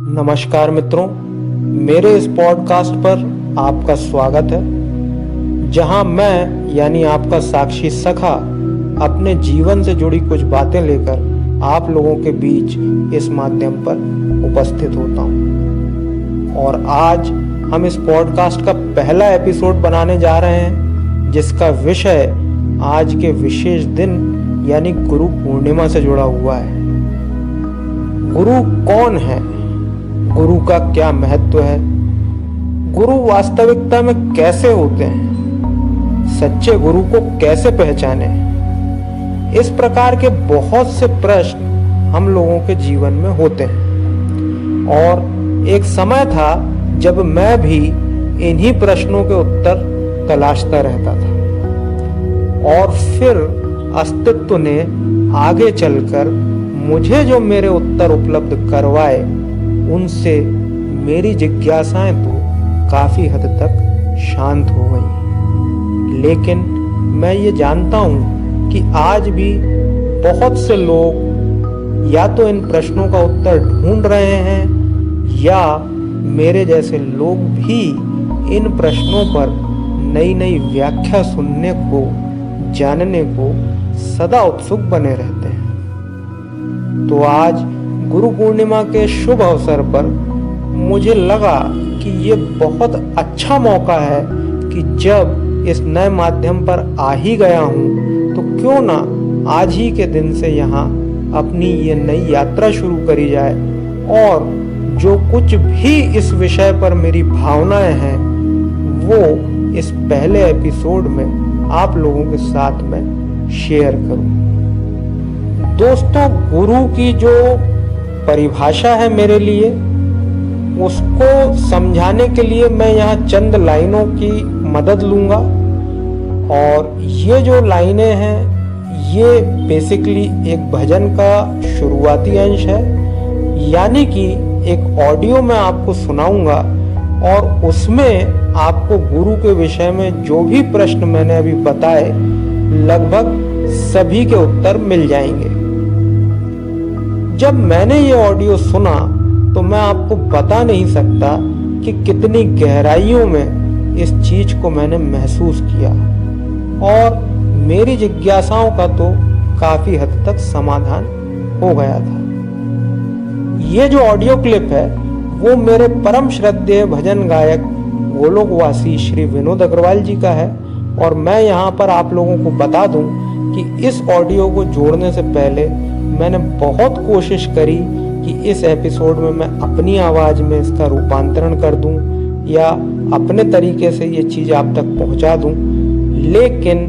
नमस्कार मित्रों, मेरे इस पॉडकास्ट पर आपका स्वागत है, जहां मैं यानी आपका साक्षी सखा अपने जीवन से जुड़ी कुछ बातें लेकर आप लोगों के बीच इस माध्यम पर उपस्थित होता हूं। और आज हम इस पॉडकास्ट का पहला एपिसोड बनाने जा रहे हैं, जिसका विषय आज के विशेष दिन यानी गुरु पूर्णिमा से जुड़ा हुआ है। गुरु कौन है? गुरु का क्या महत्व है? गुरु वास्तविकता में कैसे होते हैं? सच्चे गुरु को कैसे पहचाने? इस प्रकार के बहुत से प्रश्न हम लोगों के जीवन में होते हैं और एक समय था जब मैं भी इन्हीं प्रश्नों के उत्तर तलाशता रहता था और फिर अस्तित्व ने आगे चलकर मुझे जो मेरे उत्तर उपलब्ध करवाए, उनसे मेरी जिज्ञासाएं तो काफी हद तक शांत हो गई। लेकिन मैं ये जानता हूं कि आज भी बहुत से लोग या तो इन प्रश्नों का उत्तर ढूंढ रहे हैं या मेरे जैसे लोग भी इन प्रश्नों पर नई नई व्याख्या सुनने को, जानने को सदा उत्सुक बने रहते हैं। तो आज गुरु पूर्णिमा के शुभ अवसर पर मुझे लगा कि ये बहुत अच्छा मौका है कि जब इस नए माध्यम पर आ ही गया हूँ तो क्यों ना आज ही के दिन से यहाँ अपनी ये नई यात्रा शुरू करी जाए और जो कुछ भी इस विषय पर मेरी भावनाएं हैं वो इस पहले एपिसोड में आप लोगों के साथ में शेयर करूं। दोस्तों, गुरु की जो परिभाषा है मेरे लिए, उसको समझाने के लिए मैं यहाँ चंद लाइनों की मदद लूँगा। और ये जो लाइनें हैं ये बेसिकली एक भजन का शुरुआती अंश है, यानी कि एक ऑडियो मैं आपको सुनाऊंगा और उसमें आपको गुरु के विषय में जो भी प्रश्न मैंने अभी बताए लगभग सभी के उत्तर मिल जाएंगे। जब मैंने ये ऑडियो सुना तो मैं आपको बता नहीं सकता कि कितनी गहराइयों में इस चीज को मैंने महसूस किया और मेरी जिज्ञासाओं का तो काफी हद तक समाधान हो गया था। ये जो ऑडियो क्लिप है वो मेरे परम श्रद्धेय भजन गायक गोलोकवासी श्री विनोद अग्रवाल जी का है। और मैं यहाँ पर आप लोगों को बता दूं कि इस ऑडियो को जोड़ने से पहले मैंने बहुत कोशिश करी कि इस एपिसोड में मैं अपनी आवाज में इसका रूपांतरण कर दूं या अपने तरीके से ये चीज आप तक पहुंचा दूं, लेकिन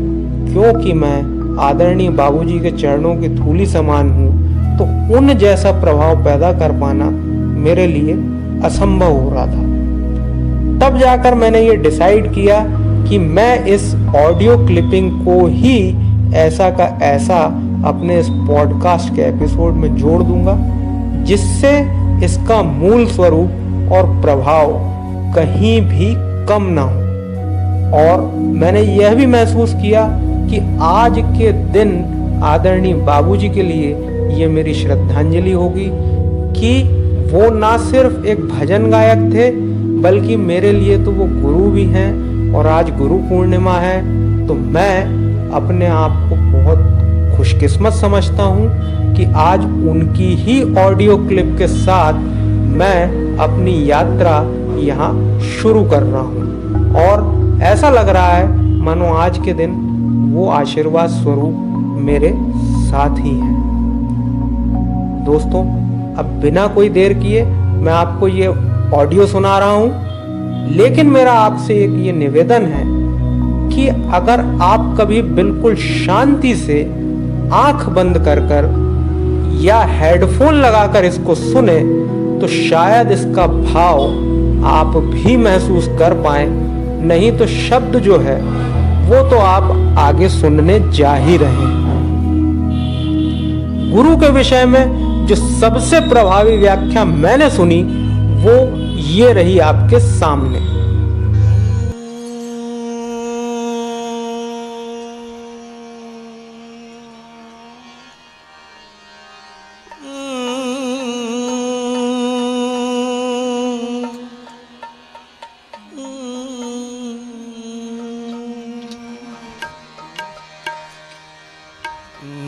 क्योंकि मैं आदरणीय बाबूजी के चरणों की धूलि समान हूं तो उन जैसा प्रभाव पैदा कर पाना मेरे लिए असंभव हो रहा था। तब जाकर मैंने ये डिसाइड किया कि मैं इस ऑडियो क्लिपिंग को ही ऐसा का ऐसा अपने इस पॉडकास्ट के एपिसोड में जोड़ दूंगा, जिससे इसका मूल स्वरूप और प्रभाव कहीं भी कम ना हो। और मैंने यह भी महसूस किया कि आज के दिन आदरणीय बाबूजी के लिए ये मेरी श्रद्धांजलि होगी कि वो ना सिर्फ एक भजन गायक थे बल्कि मेरे लिए तो वो गुरु भी हैं। और आज गुरु पूर्णिमा है तो मैं अपने आप को बहुत खुशकिस्मत समझता हूँ कि आज उनकी ही ऑडियो क्लिप के साथ मैं अपनी यात्रा यहाँ शुरू कर रहा हूँ। और ऐसा लग रहा है मानो आज के दिन वो आशीर्वाद स्वरूप मेरे साथ ही हैं। दोस्तों, अब बिना कोई देर किए मैं आपको ये ऑडियो सुना रहा हूँ, लेकिन मेरा आपसे एक ये निवेदन है कि अगर आप कभी बिल्कुल शांति से आंख बंद कर या हेडफोन लगाकर इसको सुने तो शायद इसका भाव आप भी महसूस कर पाए, नहीं तो शब्द जो है वो तो आप आगे सुनने जा ही रहे हैं। गुरु के विषय में जो सबसे प्रभावी व्याख्या मैंने सुनी वो ये रही आपके सामने।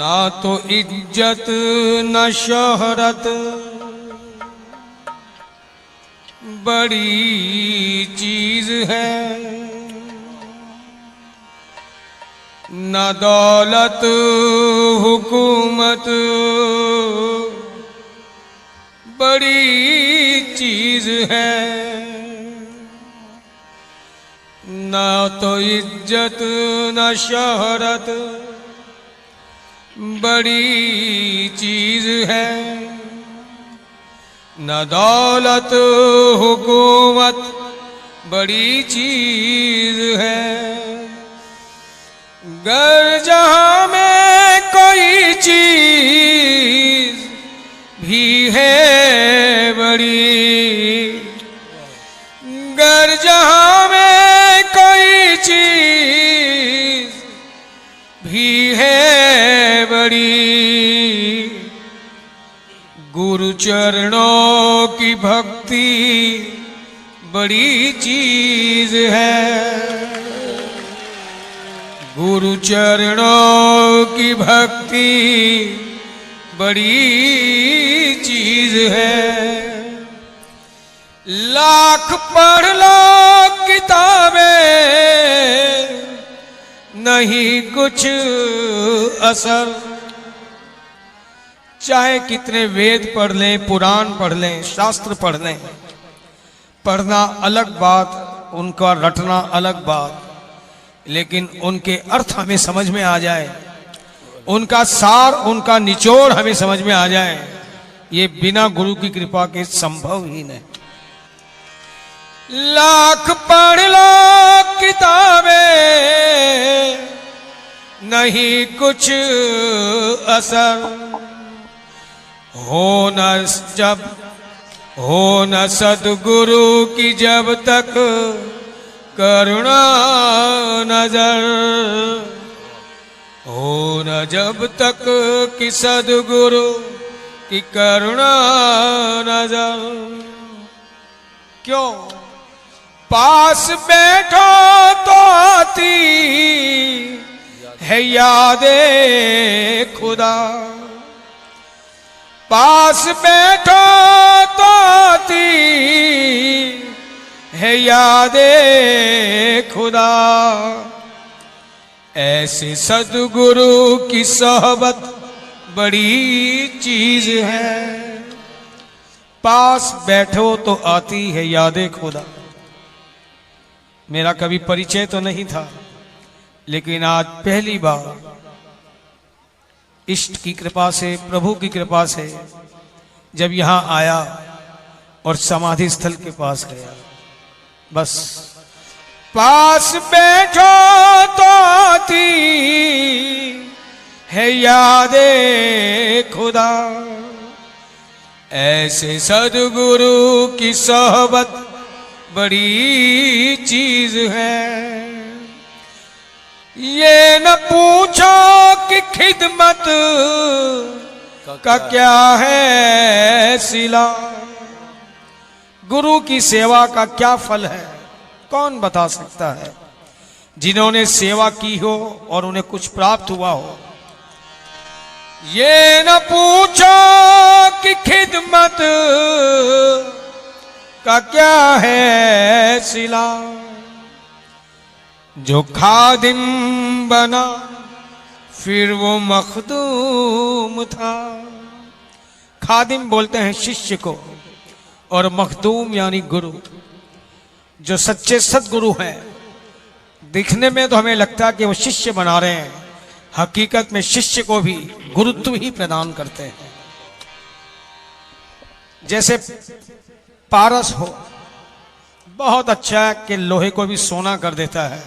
ना तो इज्जत न शोहरत बड़ी चीज है, न दौलत हुकूमत बड़ी चीज है, न तो इज्जत न शोहरत बड़ी चीज है, न दौलत हुकूमत बड़ी चीज है। गर जहां में कोई चीज भी है बड़ी, गर जहां में कोई चीज भी है बड़ी, गुरु चरणों की भक्ति बड़ी चीज है, गुरु चरणों की भक्ति बड़ी चीज है। लाख पढ़ लो किताबें नहीं कुछ असर, चाहे कितने वेद पढ़ लें, पुराण पढ़ लें, शास्त्र पढ़ लें, पढ़ना अलग बात, उनका रटना अलग बात, लेकिन उनके अर्थ हमें समझ में आ जाए, उनका सार, उनका निचोड़ हमें समझ में आ जाए, ये बिना गुरु की कृपा के संभव ही नहीं। लाख पढ़ लो किताबें नहीं कुछ असर, हो न सद्गुरु की जब तक करुणा नजर, हो न जब तक कि सद्गुरु की करुणा नजर। क्यों? पास बैठो तो आती है यादे खुदा, पास बैठो तो आती है यादे खुदा, ऐसे सद्गुरु की सोहबत बड़ी चीज है। पास बैठो तो आती है यादे खुदा। मेरा कभी परिचय तो नहीं था, लेकिन आज पहली बार इष्ट की कृपा से, प्रभु की कृपा से जब यहां आया और समाधि स्थल के पास गया, बस पास बैठो तो आती है यादे खुदा, ऐसे सद्गुरु की सोहबत बड़ी चीज है। ये न पूछो कि खिदमत का क्या है सिला, गुरु की सेवा का क्या फल है, कौन बता सकता है? जिन्होंने सेवा की हो और उन्हें कुछ प्राप्त हुआ हो। ये न पूछो कि खिदमत का क्या है सिला, जो खादिम बना फिर वो मखदूम था। खादिम बोलते हैं शिष्य को, और मखदूम यानी गुरु। जो सच्चे सद्गुरु हैं, दिखने में तो हमें लगता है कि वो शिष्य बना रहे हैं, हकीकत में शिष्य को भी गुरुत्व ही प्रदान करते हैं। जैसे पारस हो, बहुत अच्छा है कि लोहे को भी सोना कर देता है,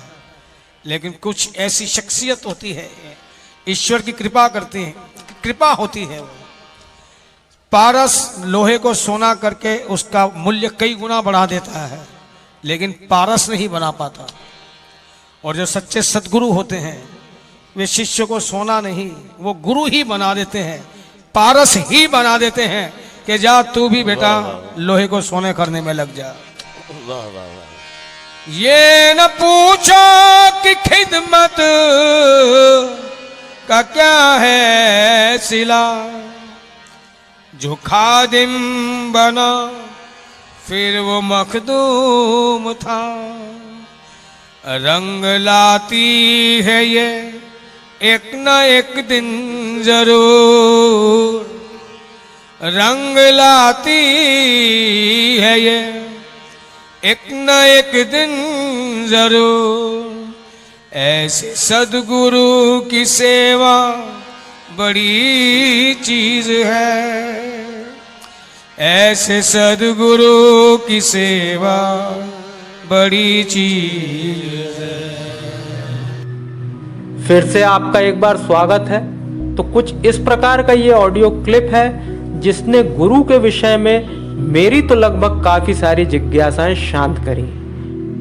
लेकिन कुछ ऐसी शख्सियत होती है, ईश्वर की कृपा करते हैं, कृपा होती है। वो पारस लोहे को सोना करके उसका मूल्य कई गुना बढ़ा देता है, लेकिन पारस नहीं बना पाता। और जो सच्चे सद्गुरु होते हैं, वे शिष्य को सोना नहीं, वो गुरु ही बना देते हैं, पारस ही बना देते हैं कि जा तू भी बेटा लोहे को सोने करने में लग जा। ये न पूछो कि खिदमत का क्या है सिला, जो खादिम बना फिर वो मखदूम था। रंग लाती है ये एक न एक दिन जरूर, रंग लाती है ये एक न एक दिन जरूर। ऐसे सद्गुरु की सेवा बड़ी चीज है, ऐसे सद्गुरु की सेवा बड़ी चीज है। फिर से आपका एक बार स्वागत है। तो कुछ इस प्रकार का ये ऑडियो क्लिप है जिसने गुरु के विषय में मेरी तो लगभग काफी सारी जिज्ञासाएं शांत करी,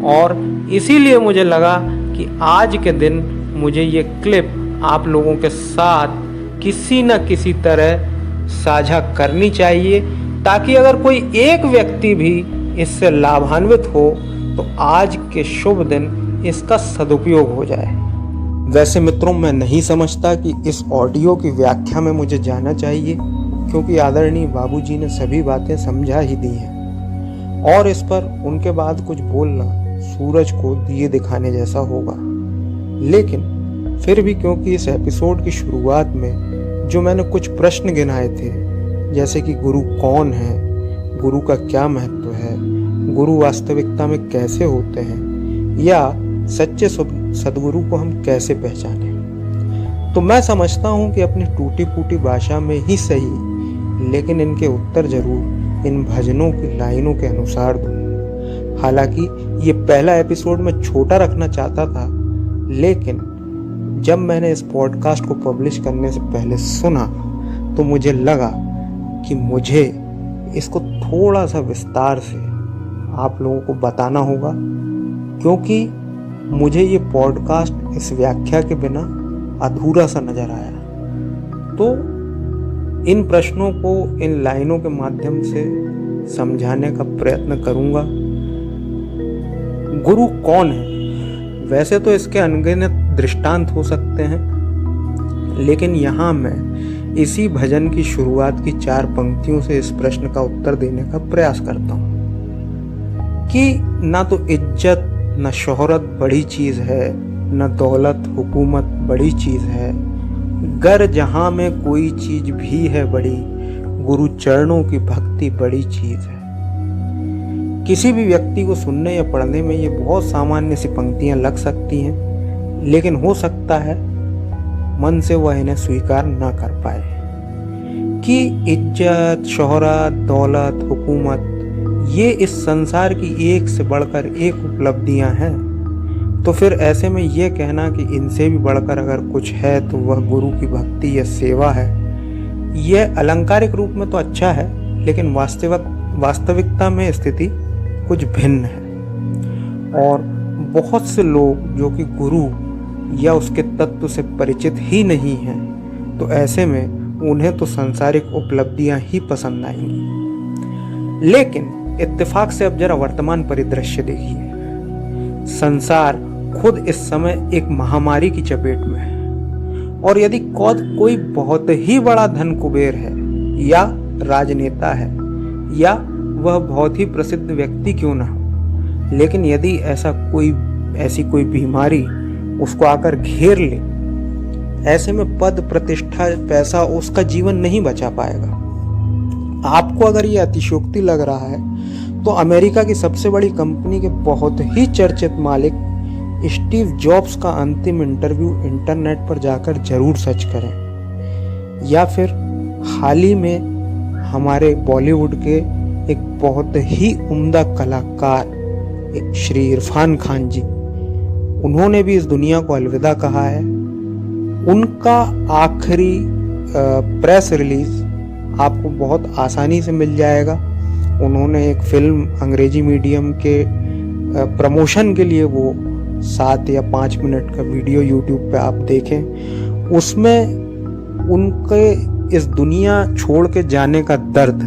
और इसीलिए मुझे लगा कि आज के दिन मुझे ये क्लिप आप लोगों के साथ किसी न किसी तरह साझा करनी चाहिए, ताकि अगर कोई एक व्यक्ति भी इससे लाभान्वित हो तो आज के शुभ दिन इसका सदुपयोग हो जाए। वैसे मित्रों, मैं नहीं समझता कि इस ऑडियो की व्याख्या में मुझे जाना चाहिए, क्योंकि आदरणीय बाबूजी ने सभी बातें समझा ही दी हैं, और इस पर उनके बाद कुछ बोलना सूरज को दिए दिखाने जैसा होगा। लेकिन फिर भी, क्योंकि इस एपिसोड की शुरुआत में जो मैंने कुछ प्रश्न गिनाए थे, जैसे कि गुरु कौन है, गुरु का क्या महत्व है, गुरु वास्तविकता में कैसे होते हैं, या सच्चे सद्गुरु को हम कैसे पहचानें, तो मैं समझता हूं कि अपनी टूटी फूटी भाषा में ही सही, लेकिन इनके उत्तर जरूर इन भजनों की लाइनों के अनुसार दूं। हालांकि ये पहला एपिसोड मैं छोटा रखना चाहता था, लेकिन जब मैंने इस पॉडकास्ट को पब्लिश करने से पहले सुना तो मुझे लगा कि मुझे इसको थोड़ा सा विस्तार से आप लोगों को बताना होगा, क्योंकि मुझे ये पॉडकास्ट इस व्याख्या के बिना अधूरा सा नजर आया। तो इन प्रश्नों को इन लाइनों के माध्यम से समझाने का प्रयत्न करूंगा। गुरु कौन है? वैसे तो इसके अनगिनत दृष्टांत हो सकते हैं, लेकिन यहाँ मैं इसी भजन की शुरुआत की 4 पंक्तियों से इस प्रश्न का उत्तर देने का प्रयास करता हूँ कि ना तो इज्जत न शोहरत बड़ी चीज है, न दौलत हुकूमत बड़ी चीज है, गर जहां में कोई चीज भी है बड़ी, गुरु चरणों की भक्ति बड़ी चीज है। किसी भी व्यक्ति को सुनने या पढ़ने में ये बहुत सामान्य सी पंक्तियां लग सकती हैं, लेकिन हो सकता है मन से वह इन्हें स्वीकार ना कर पाए कि इज्जत, शोहरत, दौलत, हुकूमत ये इस संसार की एक से बढ़कर एक उपलब्धियां हैं। तो फिर ऐसे में ये कहना कि इनसे भी बढ़कर अगर कुछ है तो वह गुरु की भक्ति या सेवा है, यह अलंकारिक रूप में तो अच्छा है, लेकिन वास्तविकता में स्थिति कुछ भिन्न है। और बहुत से लोग जो कि गुरु या उसके तत्व से परिचित ही नहीं हैं, तो ऐसे में उन्हें तो सांसारिक उपलब्धियां ही पसंद आएंगी। लेकिन इत्तेफाक से अब जरा वर्तमान परिदृश्य देखिए। संसार खुद इस समय एक महामारी की चपेट में है, और यदि कोई बहुत ही बड़ा धन कुबेर है या राजनेता है या वह बहुत ही प्रसिद्ध व्यक्ति क्यों ना हो, लेकिन यदि ऐसी कोई बीमारी उसको आकर घेर ले, ऐसे में पद, प्रतिष्ठा, पैसा उसका जीवन नहीं बचा पाएगा। आपको अगर ये अतिशयोक्ति लग रहा है तो अमेरिका की सबसे बड़ी कंपनी के बहुत ही चर्चित मालिक स्टीव जॉब्स का अंतिम इंटरव्यू इंटरनेट पर जाकर जरूर सर्च करें, या फिर हाल ही में हमारे बॉलीवुड के एक बहुत ही उम्दा कलाकार श्री इरफान खान जी, उन्होंने भी इस दुनिया को अलविदा कहा है। उनका आखिरी प्रेस रिलीज आपको बहुत आसानी से मिल जाएगा। उन्होंने एक फिल्म अंग्रेजी मीडियम के प्रमोशन के लिए वो 7 या 5 मिनट का वीडियो यूट्यूब पे आप देखें, उसमें उनके इस दुनिया छोड़ के जाने का दर्द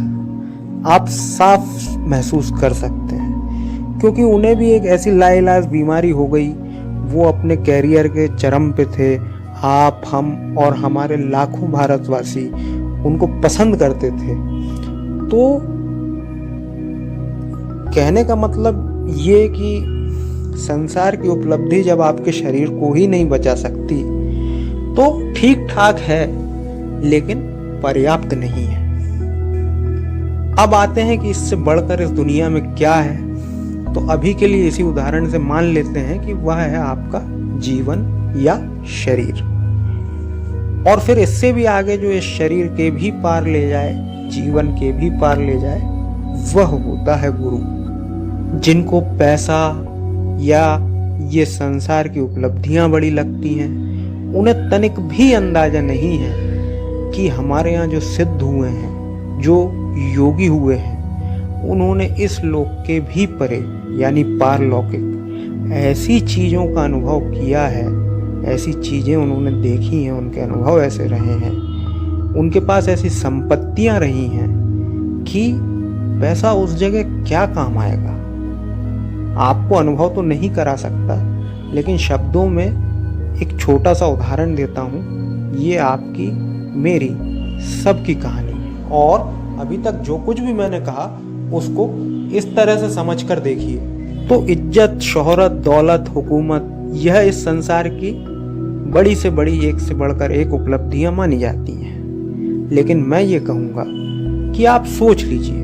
आप साफ महसूस कर सकते हैं, क्योंकि उन्हें भी एक ऐसी लाइलाज बीमारी हो गई। वो अपने कैरियर के चरम पे थे, आप, हम और हमारे लाखों भारतवासी उनको पसंद करते थे। तो कहने का मतलब ये कि संसार की उपलब्धि जब आपके शरीर को ही नहीं बचा सकती तो ठीक ठाक है, लेकिन पर्याप्त नहीं है। अब आते हैं कि इससे बढ़कर इस दुनिया में क्या है। तो अभी के लिए इसी उदाहरण से मान लेते हैं कि वह है आपका जीवन या शरीर। और फिर इससे भी आगे जो इस शरीर के भी पार ले जाए, जीवन के भी पार ले जाए, वह होता है गुरु। जिनको पैसा या ये संसार की उपलब्धियां बड़ी लगती हैं, उन्हें तनिक भी अंदाजा नहीं है कि हमारे यहाँ जो सिद्ध हुए हैं, जो योगी हुए हैं, उन्होंने इस लोक के भी परे यानी पारलौकिक ऐसी चीजों का अनुभव किया है, ऐसी चीजें उन्होंने देखी हैं, उनके अनुभव ऐसे रहे हैं, उनके पास ऐसी संपत्तियां रही हैं कि पैसा उस जगह क्या काम आएगा। आपको अनुभव तो नहीं करा सकता, लेकिन शब्दों में एक छोटा सा उदाहरण देता हूँ। ये आपकी मेरी सबकी कहानी है, और अभी तक जो कुछ भी मैंने कहा उसको इस तरह से समझकर देखिए। तो इज्जत, शोहरत, दौलत, हुकूमत, यह इस संसार की बड़ी से बड़ी, एक से बढ़कर एक उपलब्धियां मानी जाती हैं। लेकिन मैं ये कहूँगा कि आप सोच लीजिए,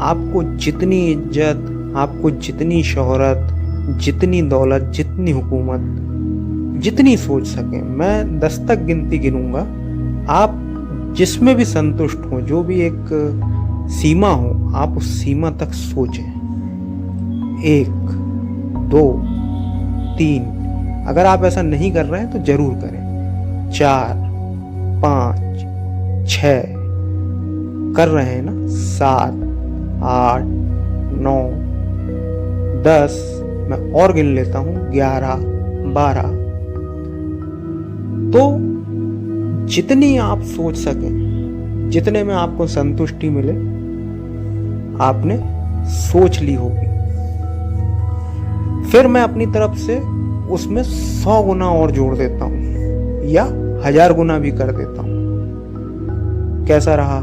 आपको जितनी इज्जत, आपको जितनी शोहरत, जितनी दौलत, जितनी हुकूमत, जितनी सोच सके, मैं 10 तक गिनती गिनूंगा, आप जिसमें भी संतुष्ट हो, जो भी एक सीमा हो, आप उस सीमा तक सोचें। 1, 2, 3, अगर आप ऐसा नहीं कर रहे हैं तो जरूर करें। 4, 5, 6 कर रहे हैं ना, 7, 8, 9, 10, मैं और गिन लेता हूं, 11, 12। तो जितनी आप सोच सकें, जितने में आपको संतुष्टि मिले, आपने सोच ली होगी। फिर मैं अपनी तरफ से उसमें 100 गुना और जोड़ देता हूं, या 1000 गुना भी कर देता हूं। कैसा रहा?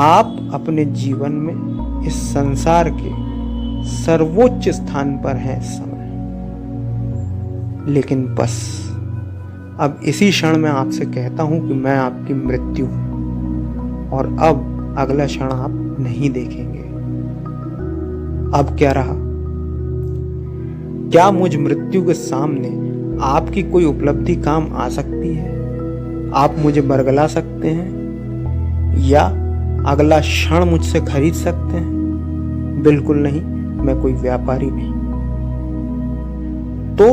आप अपने जीवन में इस संसार के सर्वोच्च स्थान पर हैं इस समय। लेकिन बस अब इसी क्षण में आपसे कहता हूं कि मैं आपकी मृत्यु हूं, और अब अगला क्षण आप नहीं देखेंगे। अब क्या रहा? क्या मुझ मृत्यु के सामने आपकी कोई उपलब्धि काम आ सकती है? आप मुझे बरगला सकते हैं या अगला क्षण मुझसे खरीद सकते हैं? बिल्कुल नहीं, मैं कोई व्यापारी नहीं। तो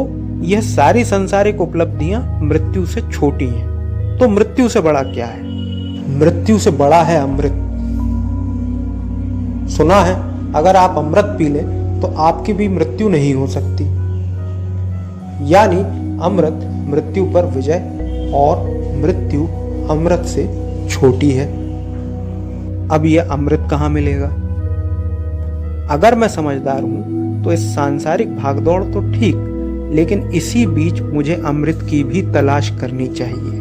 यह सारी सांसारिक उपलब्धियां मृत्यु से छोटी हैं। तो मृत्यु से बड़ा क्या है? मृत्यु से बड़ा है अमृत। सुना है, अगर आप अमृत पी ले तो आपकी भी मृत्यु नहीं हो सकती। यानी अमृत मृत्यु पर विजय, और मृत्यु अमृत से छोटी है। अब यह अमृत कहाँ मिलेगा? अगर मैं समझदार हूं तो इस सांसारिक भागदौड़ तो ठीक, लेकिन इसी बीच मुझे अमृत की भी तलाश करनी चाहिए।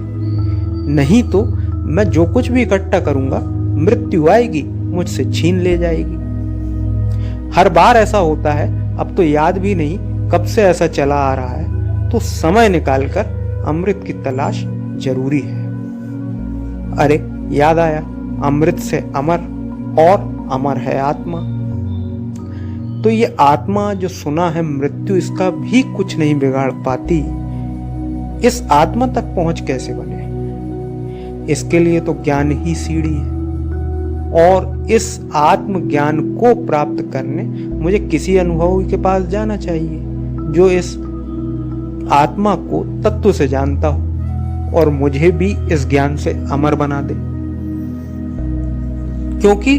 नहीं तो मैं जो कुछ भी इकट्ठा करूंगा, मृत्यु आएगी, मुझसे छीन ले जाएगी। हर बार ऐसा होता है, अब तो याद भी नहीं कब से ऐसा चला आ रहा है। तो समय निकालकर अमृत की तलाश जरूरी है। अरे याद आया, अमृत से अमर, और अमर है आत्मा। तो ये आत्मा जो सुना है मृत्यु, इसका भी कुछ नहीं बिगाड़ पाती। इस आत्मा तक पहुंच कैसे बने? इसके लिए तो ज्ञान ही सीढ़ी है, और इस आत्मज्ञान को प्राप्त करने मुझे किसी अनुभवी के पास जाना चाहिए, जो इस आत्मा को तत्व से जानता हो और मुझे भी इस ज्ञान से अमर बना दे। क्योंकि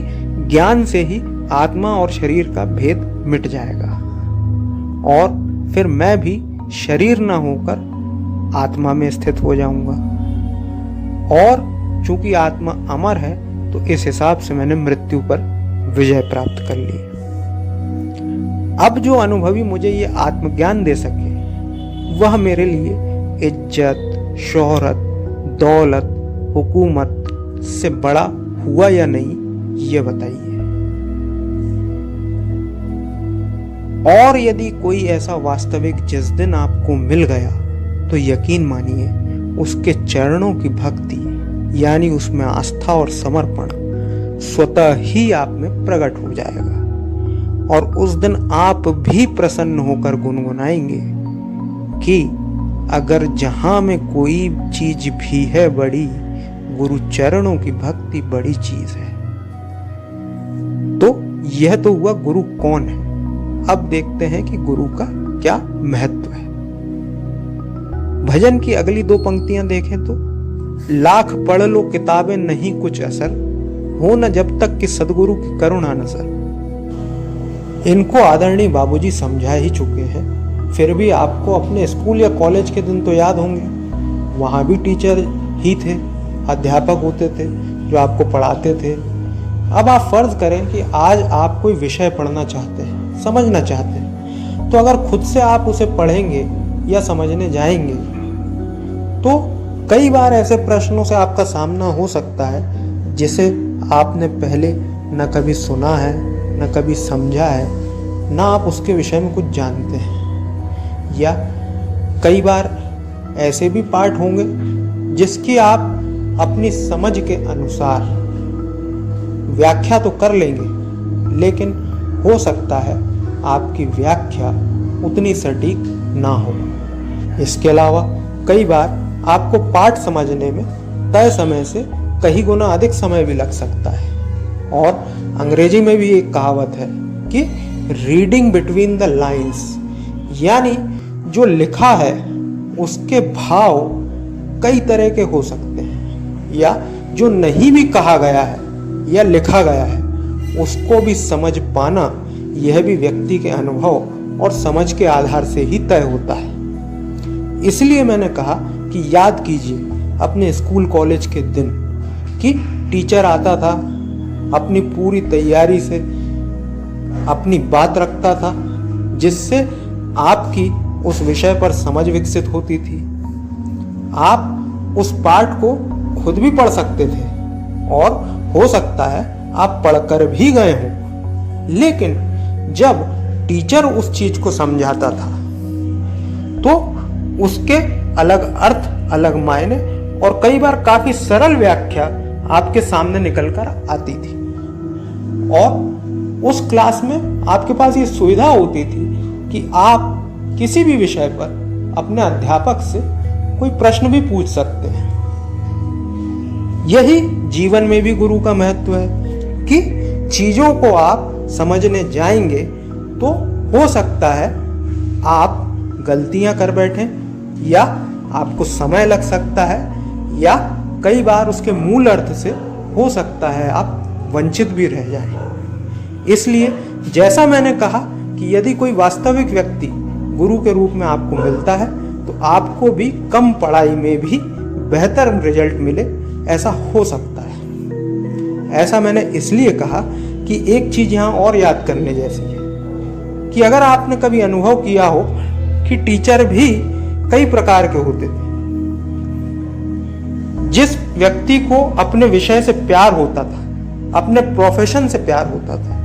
ज्ञान से ही आत्मा और शरीर का भेद मिट जाएगा, और फिर मैं भी शरीर न होकर आत्मा में स्थित हो जाऊंगा। और चूंकि आत्मा अमर है, तो इस हिसाब से मैंने मृत्यु पर विजय प्राप्त कर ली। अब जो अनुभवी मुझे ये आत्मज्ञान दे सके, वह मेरे लिए इज्जत, शोहरत, दौलत, हुकूमत से बड़ा हुआ या नहीं, ये बताइए। और यदि कोई ऐसा वास्तविक जिस दिन आपको मिल गया तो यकीन मानिए उसके चरणों की भक्ति यानी उसमें आस्था और समर्पण स्वतः ही आप में प्रकट हो जाएगा और उस दिन आप भी प्रसन्न होकर गुनगुनाएंगे कि अगर जहां में कोई चीज भी है बड़ी, गुरु चरणों की भक्ति बड़ी चीज है। तो यह तो हुआ गुरु कौन है। अब देखते हैं कि गुरु का क्या महत्व है। भजन की अगली 2 पंक्तियां देखें तो, लाख पढ़ लो किताबें नहीं कुछ असर, हो न जब तक कि सदगुरु की करुणा नजर। इनको आदरणीय बाबूजी समझा ही चुके हैं, फिर भी आपको अपने स्कूल या कॉलेज के दिन तो याद होंगे। वहां भी टीचर ही थे, अध्यापक होते थे जो आपको पढ़ाते थे। अब आप फर्ज करें कि आज आप कोई विषय पढ़ना चाहते हैं, समझना चाहते हैं, तो अगर खुद से आप उसे पढ़ेंगे या समझने जाएंगे तो कई बार ऐसे प्रश्नों से आपका सामना हो सकता है जिसे आपने पहले न कभी सुना है, न कभी समझा है, ना आप उसके विषय में कुछ जानते हैं। या कई बार ऐसे भी पाठ होंगे जिसकी आप अपनी समझ के अनुसार व्याख्या तो कर लेंगे, लेकिन हो सकता है आपकी व्याख्या उतनी सटीक ना हो। इसके अलावा कई बार आपको पाठ समझने में तय समय से कहीं गुना अधिक समय भी लग सकता है। और अंग्रेजी में भी एक कहावत है कि रीडिंग बिटवीन द लाइंस, यानी जो लिखा है उसके भाव कई तरह के हो सकते हैं, या जो नहीं भी कहा गया है या लिखा गया है उसको भी समझ पाना, यह भी व्यक्ति के अनुभव और समझ के आधार से ही तय होता है। इसलिए मैंने कहा कि याद कीजिए अपने स्कूल कॉलेज के दिन कि टीचर आता था, अपनी पूरी तैयारी से अपनी बात रखता था, जिससे आपकी उस विषय पर समझ विकसित होती थी। आप उस पाठ को खुद भी पढ़ सकते थे और हो सकता है आप पढ़कर भी गए हों, लेकिन जब टीचर उस चीज को समझाता था तो उसके अलग अर्थ, अलग मायने और कई बार काफी सरल व्याख्या आपके सामने निकलकर आती थी। और उस क्लास में आपके पास ये सुविधा होती थी कि आप किसी भी विषय पर अपने अध्यापक से कोई प्रश्न भी पूछ सकते हैं। यही जीवन में भी गुरु का महत्व है कि चीजों को आप समझने जाएंगे तो हो सकता है आप गलतियां कर बैठें, या आपको समय लग सकता है, या कई बार उसके मूल अर्थ से हो सकता है आप वंचित भी रह जाएं। इसलिए जैसा मैंने कहा कि यदि कोई वास्तविक व्यक्ति गुरु के रूप में आपको मिलता है तो आपको भी कम पढ़ाई में भी बेहतर रिजल्ट मिले, ऐसा हो सकता है। ऐसा मैंने इसलिए कहा कि एक चीज यहां और याद करने जैसी है कि अगर आपने कभी अनुभव किया हो कि टीचर भी कई प्रकार के होते थे। जिस व्यक्ति को अपने विषय से प्यार होता था, अपने प्रोफेशन से प्यार होता था,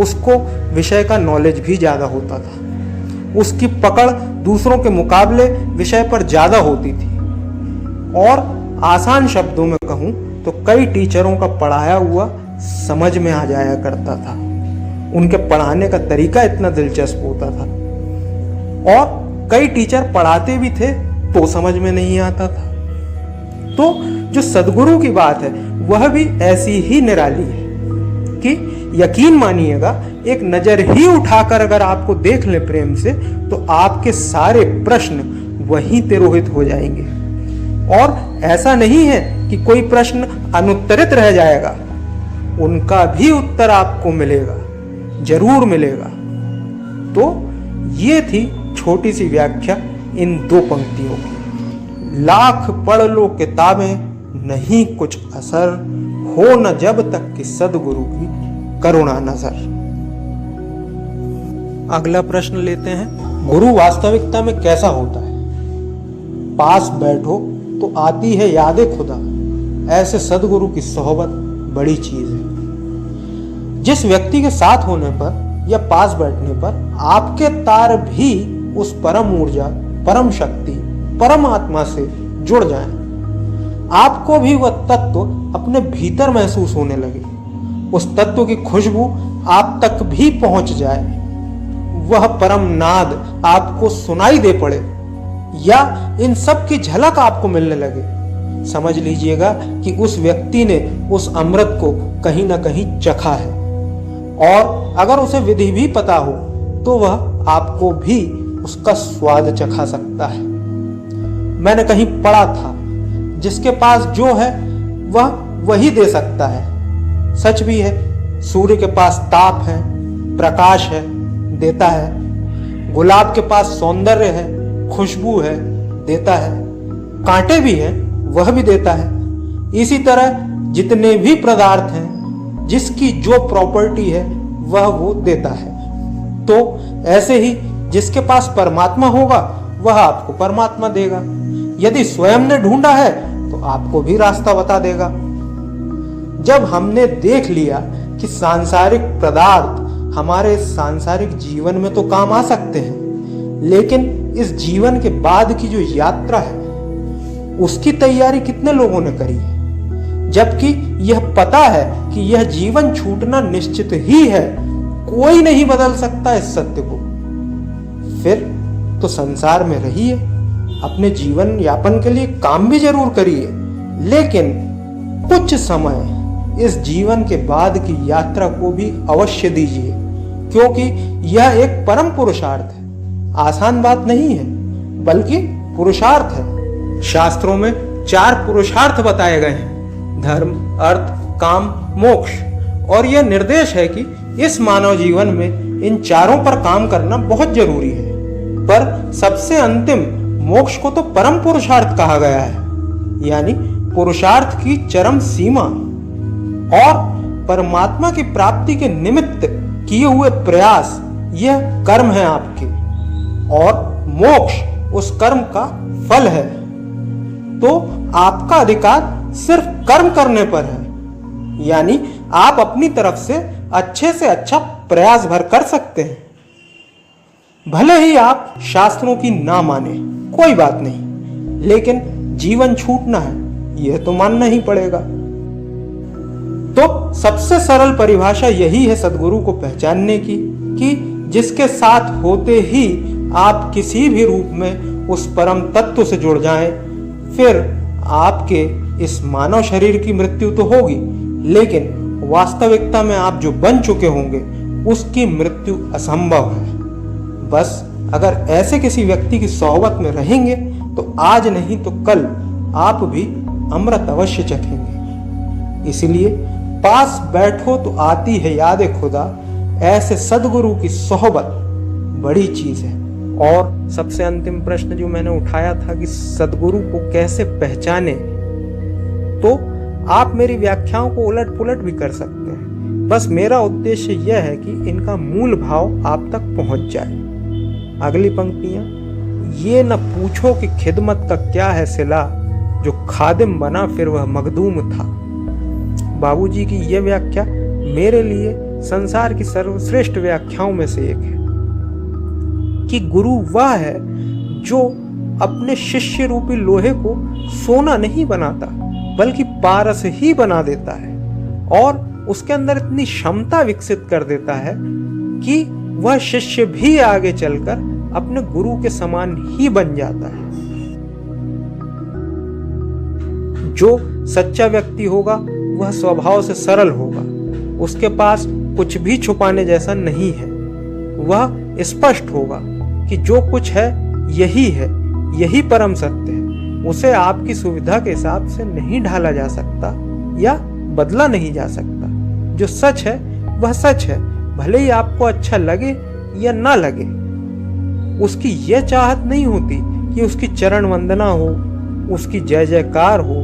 उसको विषय का नॉलेज भी ज्यादा होता था, उसकी पकड़ दूसरों के मुकाबले विषय पर ज्यादा होती थी। और आसान शब्दों में कहूं तो कई टीचरों का पढ़ाया हुआ समझ में आ जाया करता था, उनके पढ़ाने का तरीका इतना दिलचस्प होता था। और कई टीचर पढ़ाते भी थे तो समझ में नहीं आता था। तो जो सदगुरु की बात है वह भी ऐसी ही निराली है कि यकीन मानिएगा, एक नजर ही उठाकर अगर आपको देख ले प्रेम से तो आपके सारे प्रश्न वहीं तिरोहित हो जाएंगे। और ऐसा नहीं है कि कोई प्रश्न अनुत्तरित रह जाएगा, उनका भी उत्तर आपको मिलेगा, जरूर मिलेगा। तो ये थी छोटी सी व्याख्या इन 2 पंक्तियों की। लाख पढ़ लो किताबें नहीं कुछ असर, हो न जब तक कि सदगुरु की करुणा नजर। अगला प्रश्न लेते हैं, गुरु वास्तविकता में कैसा होता है? पास बैठो तो आती है याद खुदा, ऐसे सदगुरु की सोहबत बड़ी चीज है। जिस व्यक्ति के साथ होने पर या पास बैठने पर आपके तार भी उस परम ऊर्जा, परम शक्ति, परम आत्मा से जुड़ जाएं, आपको भी वह तत्व अपने भीतर महसूस होने लगे, उस तत्व की खुशबू आप तक भी पहुंच जाए, वह परम नाद आपको सुनाई दे पड़े या इन सब की झलक आपको मिलने लगे, समझ लीजिएगा कि उस व्यक्ति ने उस अमृत को कहीं ना कहीं चखा है। और अगर उसे विधि भी पता हो तो वह आपको भी उसका स्वाद चखा सकता है। मैंने कहीं पढ़ा था, जिसके पास जो है वह वही दे सकता है। सच भी है, सूर्य के पास ताप है, प्रकाश है, देता है। गुलाब के पास सौंदर्य है, खुशबू है, देता है। कांटे भी हैं, वह भी देता है। इसी तरह जितने भी पदार्थ हैं, जिसकी जो प्रॉपर्टी है वह वो देता है। तो ऐसे ही जिसके पास परमात्मा होगा वह आपको परमात्मा देगा। यदि स्वयं ने ढूंढा है तो आपको भी रास्ता बता देगा। जब हमने देख लिया कि सांसारिक पदार्थ हमारे सांसारिक जीवन में तो काम आ सकते हैं, लेकिन इस जीवन के बाद की जो यात्रा है उसकी तैयारी कितने लोगों ने करी है, जबकि यह पता है कि यह जीवन छूटना निश्चित ही है, कोई नहीं बदल सकता इस सत्य को, फिर तो संसार में रहिए, अपने जीवन यापन के लिए काम भी जरूर करिए, लेकिन कुछ समय इस जीवन के बाद की यात्रा को भी अवश्य दीजिए, क्योंकि यह एक परम पुरुषार्थ है। आसान बात नहीं है, बल्कि पुरुषार्थ है। शास्त्रों में 4 पुरुषार्थ बताए गए हैं, धर्म, अर्थ, काम, मोक्ष, और यह निर्देश है कि इस मानव जीवन में इन चारों पर काम करना बहुत जरूरी है। पर सबसे अंतिम मोक्ष को तो परम पुरुषार्थ कहा गया है, यानी पुरुषार्थ की चरम सीमा। और परमात्मा की प्राप्ति के निमित्त किए हुए प्रयास, यह कर्म है आपके, और मोक्ष उस कर्म का फल है। तो आपका अधिकार सिर्फ कर्म करने पर है, यानी आप अपनी तरफ से अच्छा प्रयास भर कर सकते हैं। भले ही आप शास्त्रों की ना माने, कोई बात नहीं, लेकिन जीवन छूटना है यह तो मानना ही पड़ेगा। तो सबसे सरल परिभाषा यही है सद्गुरु को पहचानने की, कि जिसके साथ होते ही आप किसी भी रूप में उस परम तत्व से जुड़ जाएं, फिर आपके इस मानव शरीर की मृत्यु तो होगी, लेकिन वास्तविकता में आप जो बन चुके होंगे उसकी मृत्यु असंभव है। बस अगर ऐसे किसी व्यक्ति की सोहबत में रहेंगे तो आज नहीं तो कल आप भी अमृत अवश्य चखेंगे। इसलिए पास बैठो तो आती है याद खुदा, ऐसे सदगुरु की सोहबत बड़ी चीज है। और सबसे अंतिम प्रश्न जो मैंने उठाया था कि सदगुरु को कैसे पहचाने, तो आप मेरी व्याख्याओं को उलट पुलट भी कर सकते हैं। बस मेरा उद्देश्य यह है कि इनका मूल भाव आप तक पहुंच जाए। अगली पंक्तियां, ये न पूछो कि खिदमत का क्या है सिला, जो खादिम बना फिर वह मखदूम था। बाबूजी की यह व्याख्या मेरे लिए संसार की सर्वश्रेष्ठ व्याख्याओं में से एक है, कि गुरु वह है जो अपने शिष्य रूपी लोहे को सोना नहीं बनाता, बल्कि पारस ही बना देता है, और उसके अंदर इतनी क्षमता विकसित कर देता है कि वह शिष्य भी आगे चलकर अपने गुरु के समान ही बन जाता है। जो सच्चा व्यक्ति होगा वह स्वभाव से सरल होगा, उसके पास कुछ भी छुपाने जैसा नहीं है, वह स्पष्ट होगा कि जो कुछ है, यही परम सत्य है। उसे आपकी सुविधा के हिसाब से नहीं ढाला जा सकता या बदला नहीं जा सकता। जो सच है वह सच है, भले ही आपको अच्छा लगे या ना लगे। उसकी यह चाहत नहीं होती कि उसकी चरण वंदना हो, उसकी जय जयकार हो,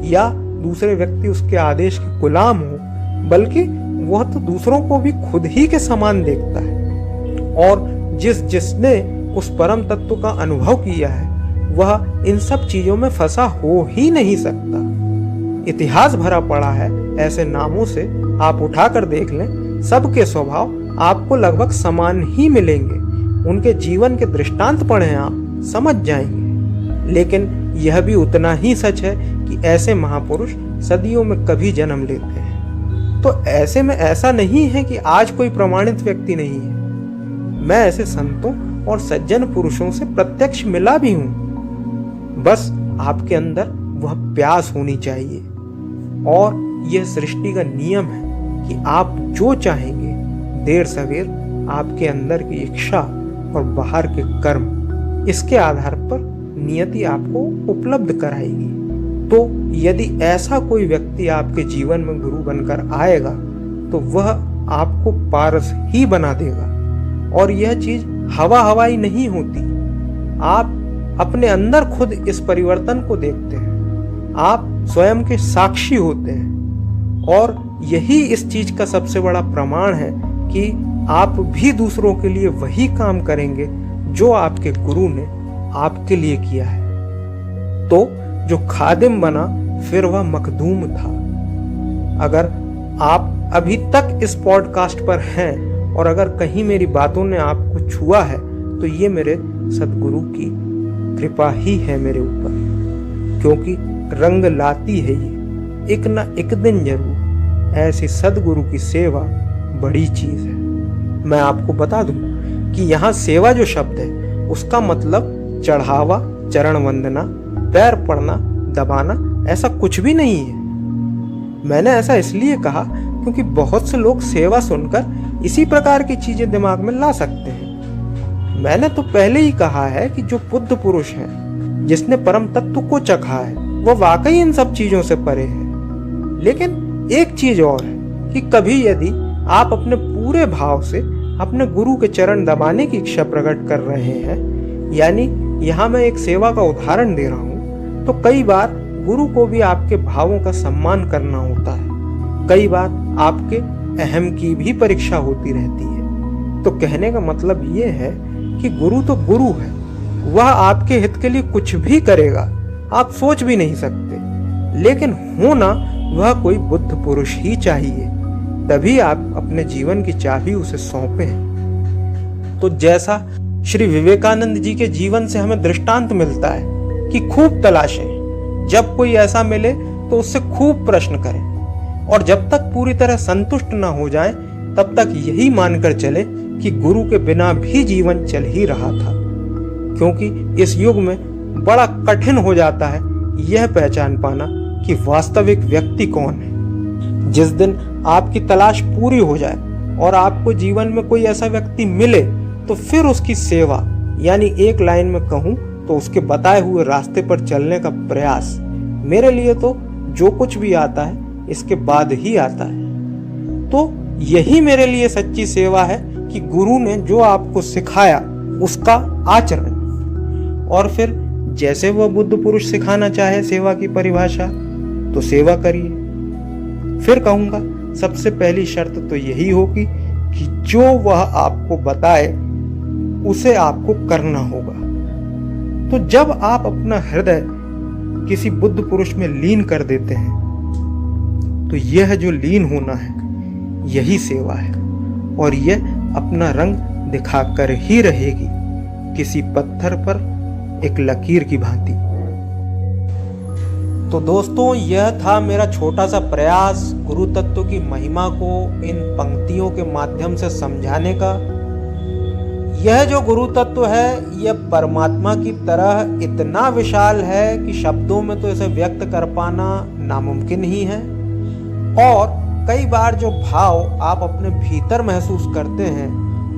या दूसरे व्यक्ति उसके आदेश के गुलाम हो, बल्कि वह तो दूसरों को भी खुद ही के समान देखता है। और जिसने उस परम तत्व का अनुभव किया है वह इन सब चीजों में फंसा हो ही नहीं सकता। इतिहास भरा पड़ा है ऐसे नामों से, आप उठाकर देख लें, सबके स्वभाव आपको लगभग समान ही मिलेंगे। उनके जीवन के दृष्टांत पढ़ें, आप समझ जाएंगे। लेकिन यह भी उतना ही सच है कि ऐसे महापुरुष सदियों में कभी जन्म लेते हैं। तो ऐसे में ऐसा नहीं है कि आज कोई प्रमाणित व्यक्ति नहीं है। मैं ऐसे संतों और सज्जन पुरुषों से प्रत्यक्ष मिला भी हूं। बस आपके अंदर वह प्यास होनी चाहिए। और यह सृष्टि का नियम है कि आप जो चाहेंगे, देर सवेर आपके अंदर की इच्छा और बाहर के कर्म, इसके आधार पर नियति आपको उपलब्ध कराएगी। तो यदि ऐसा कोई व्यक्ति आपके जीवन में गुरु बनकर आएगा तो वह आपको पारस ही बना देगा। और यह चीज हवा हवाई नहीं होती। आप अपने अंदर खुद इस परिवर्तन को देखते हैं। आप स्वयं के साक्षी होते हैं। और यही इस चीज का सबसे बड़ा प्रमाण है कि आप भी दूसरों के लिए वही काम करेंगे जो आपके गुरु ने आपके लिए किया है। तो जो खादिम बना फिर वह मखदूम था। अगर आप अभी तक इस पॉडकास्ट पर हैं और अगर कहीं मेरी बातों ने आपको छुआ है तो ये मेरे सदगुरु की कृपा ही है मेरे ऊपर। क्योंकि रंग लाती है ये एक न एक दिन जरूर। ऐसी सदगुरु की सेवा बड़ी चीज है। मैं आपको बता दूं कि यहाँ सेवा जो शब्द है उसका मतलब चढ़ावा, चरण वंदना, पैर पड़ना, दबाना ऐसा कुछ भी नहीं है। मैंने ऐसा इसलिए कहा क्योंकि बहुत से लोग सेवा सुनकर इसी प्रकार की चीजें दिमाग में ला सकते हैं। मैंने तो पहले ही कहा है कि जो बुद्ध पुरुष है, जिसने परम तत्व को चखा है, वो वाकई इन सब चीजों से परे है। लेकिन एक चीज और है कि कभी यदि आप अपने पूरे भाव से अपने गुरु के चरण दबाने की इच्छा प्रकट कर रहे हैं, यानी यहाँ मैं एक सेवा का उदाहरण दे रहा हूँ, तो कई बार गुरु को भी आपके भावों का सम्मान करना होता है। कई बार आपके अहम की भी परीक्षा होती रहती है। तो कहने का मतलब ये है कि गुरु तो गुरु है, वह आपके हित के लिए कुछ भी करेगा, आप सोच भी नहीं सकते। लेकिन होना वह कोई बुद्ध पुरुष ही चाहिए, तभी आप अपने जीवन की चाबी उसे सौंपें। तो जैसा श्री विवेकानंद जी के जीवन से हमें दृष्टांत मिलता है कि खूब तलाशें, जब कोई ऐसा मिले तो उससे खूब प्रश्न करें, और जब तक पूरी तरह संतुष्ट न हो जाए तब तक यही मानकर चले कि गुरु के बिना भी जीवन चल ही रहा था। क्योंकि इस युग में बड़ा कठिन हो जाता है यह पहचान पाना कि वास्तविक व्यक्ति कौन है। जिस दिन आपकी तलाश पूरी हो जाए और आपको जीवन में कोई ऐसा व्यक्ति मिले तो फिर उसकी सेवा, यानी एक लाइन में कहूं तो उसके बताए हुए रास्ते पर चलने का प्रयास, मेरे लिए तो जो कुछ भी आता है इसके बाद ही आता है। तो यही मेरे लिए सच्ची सेवा है कि गुरु ने जो आपको सिखाया उसका आचरण। और फिर जैसे वह बुद्ध पुरुष सिखाना चाहे सेवा की परिभाषा, तो सेवा करिए। फिर कहूंगा सबसे पहली शर्त तो यही होगी कि जो वह आपको बताए उसे आपको करना होगा। तो जब आप अपना हृदय किसी बुद्ध पुरुष में लीन कर देते हैं तो यह जो लीन होना है यही सेवा है, और यह अपना रंग दिखाकर ही रहेगी, किसी पत्थर पर एक लकीर की भांति। तो दोस्तों, यह था मेरा छोटा सा प्रयास गुरु तत्व की महिमा को इन पंक्तियों के माध्यम से समझाने का। यह जो गुरु तत्व है यह परमात्मा की तरह इतना विशाल है कि शब्दों में तो इसे व्यक्त कर पाना नामुमकिन ही है। और कई बार जो भाव आप अपने भीतर महसूस करते हैं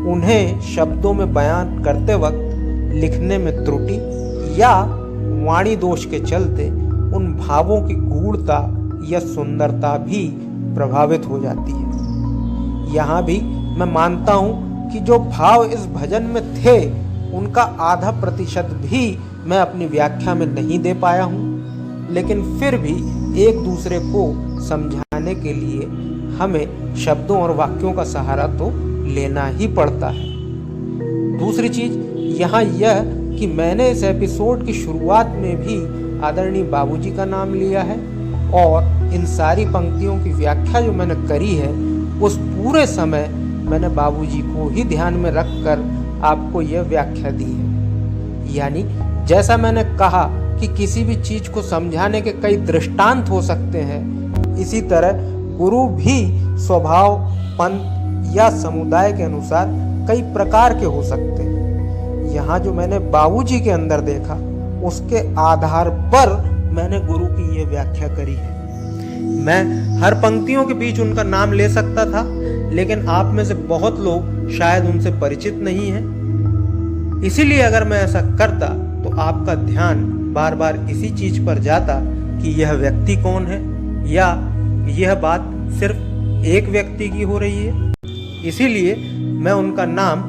उन्हें शब्दों में बयान करते वक्त लिखने में त्रुटि या वाणी दोष के चलते उन भावों की गूढ़ता या सुंदरता भी प्रभावित हो जाती है। यहाँ भी मैं मानता हूँ कि जो भाव इस भजन में थे उनका आधा प्रतिशत भी मैं अपनी व्याख्या में नहीं दे पाया हूँ, लेकिन फिर भी एक दूसरे को समझाने के लिए हमें शब्दों और वाक्यों का सहारा तो लेना ही पड़ता है। दूसरी चीज यहाँ यह कि मैंने इस एपिसोड की शुरुआत में भी आदरणीय बाबूजी का नाम लिया है और इन सारी पंक्तियों की व्याख्या जो मैंने करी है उस पूरे समय मैंने बाबूजी को ही ध्यान में रखकर आपको यह व्याख्या दी है। यानी जैसा मैंने कहा कि किसी भी चीज को समझाने के कई दृष्टांत हो सकते हैं, इसी तरह गुरु भी स्वभाव, पंथ या समुदाय के अनुसार कई प्रकार के हो सकते हैं। यहाँ जो मैंने बाबूजी के अंदर देखा उसके आधार पर मैंने गुरु की ये व्याख्या करी है। मैं हर पंक्तियों के बीच उनका नाम ले सकता था, लेकिन आप में से बहुत लोग शायद उनसे परिचित नहीं हैं। इसीलिए अगर मैं ऐसा करता तो आपका ध्यान बार बार इसी चीज पर जाता कि यह व्यक्ति कौन है या यह बात सिर्फ एक व्यक्ति की हो रही है। इसीलिए मैं उनका नाम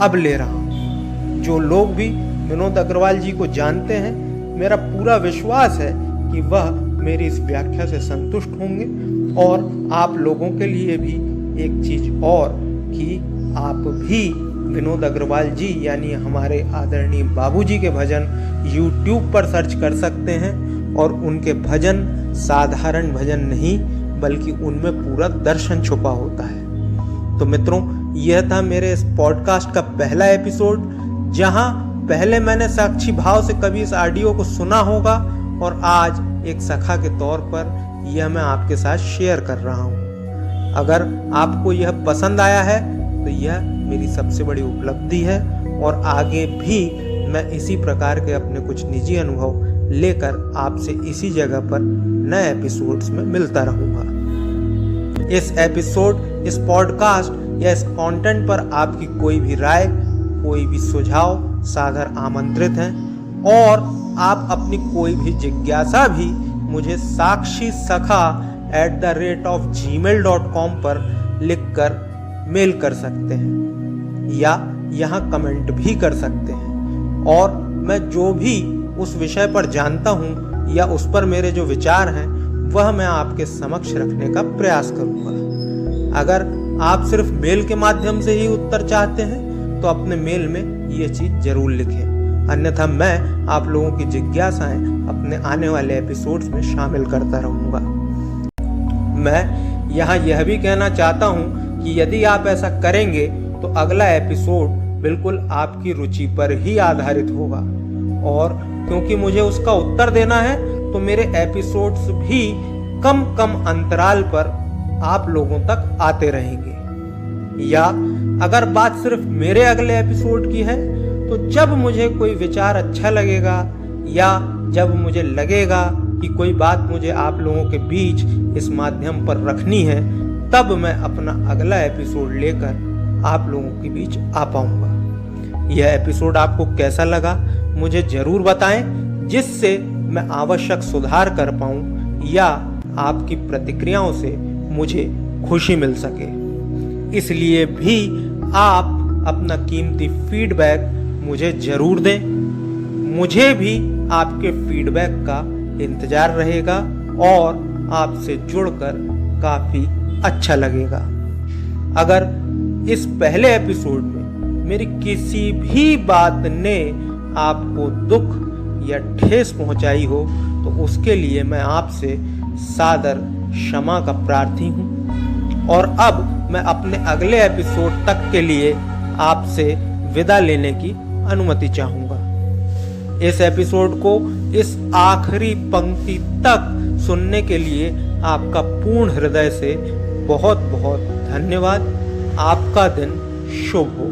अब ले रहा हूँ। जो लोग भी विनोद अग्रवाल जी को जानते हैं, मेरा पूरा विश्वास है कि वह मेरी इस व्याख्या से संतुष्ट होंगे। और आप लोगों के लिए भी एक चीज और कि आप भी विनोद अग्रवाल जी यानी हमारे आदरणीय बाबूजी के भजन YouTube पर सर्च कर सकते हैं और उनके भजन साधारण भजन नहीं बल्कि उनमें पूरा दर्शन छुपा होता है। तो मित्रों, यह था मेरे इस पॉडकास्ट का पहला एपिसोड, जहां पहले मैंने साक्षी भाव से कभी इस ऑडियो को सुना होगा और आज एक सखा के तौर पर यह मैं आपके साथ शेयर कर रहा हूं। अगर आपको यह पसंद आया है तो यह मेरी सबसे बड़ी उपलब्धि है और आगे भी मैं इसी प्रकार के अपने कुछ निजी अनुभव लेकर आपसे इसी जगह पर नए एपिसोड्स में मिलता रहूंगा। इस एपिसोड, इस पॉडकास्ट या इस कंटेंट पर आपकी कोई भी राय, कोई भी सुझाव सादर आमंत्रित हैं और आप अपनी कोई भी जिज्ञासा भी मुझे sakshishakha@gmail.com पर लिखकर मेल कर सकते हैं या यहाँ कमेंट भी कर सकते हैं। और मैं जो भी उस विषय पर जानता हूँ या उस पर मेरे जो विचार हैं वह मैं आपके समक्ष रखने का प्रयास करूँगा। अगर आप सिर्फ मेल के माध्यम से ही उत्तर चाहते हैं तो अपने मेल में ये चीज़ जरूर लिखें, अन्यथा मैं आप लोगों की जिज्ञासाएं अपने आने वाले एपिसोड्स में शामिल करता रहूँगा। मैं यहाँ यह भी कहना चाहता हूँ कि यदि आप ऐसा करेंगे तो अगला एपिसोड बिल्कुल आपकी रुचि पर ही आधारित होगा और क्योंकि मुझे उसका उत्तर देना है तो मेरे एपिसोड्स भी कम कम अंतराल पर आप लोगों तक आते रहेंगे। या अगर बात सिर्फ मेरे अगले एपिसोड की है तो जब मुझे कोई विचार अच्छा लगेगा या जब मुझे लगेगा कि कोई बात मुझे आप लोगों के बीच इस माध्यम पर रखनी है, तब मैं अपना अगला एपिसोड लेकर आप लोगों के बीच आ पाऊंगा। यह एपिसोड आपको कैसा लगा मुझे जरूर बताएं, जिससे मैं आवश्यक सुधार कर पाऊं या आपकी प्रतिक्रियाओं से मुझे खुशी मिल सके। इसलिए भी आप अपना कीमती फीडबैक मुझे जरूर दें। मुझे भी आपके फीडबैक का इंतजार रहेगा और आपसे जुड़कर काफी अच्छा लगेगा। अगर इस पहले एपिसोड में मेरी किसी भी बात ने आपको दुख या ठेस पहुंचाई हो तो उसके लिए मैं आपसे सादर क्षमा का प्रार्थी हूं। और अब मैं अपने अगले एपिसोड तक के लिए आपसे विदा लेने की अनुमति चाहूंगा। इस एपिसोड को इस आखिरी पंक्ति तक सुनने के लिए आपका पूर्ण हृदय से बहुत बहुत धन्यवाद। आपका दिन शुभ हो।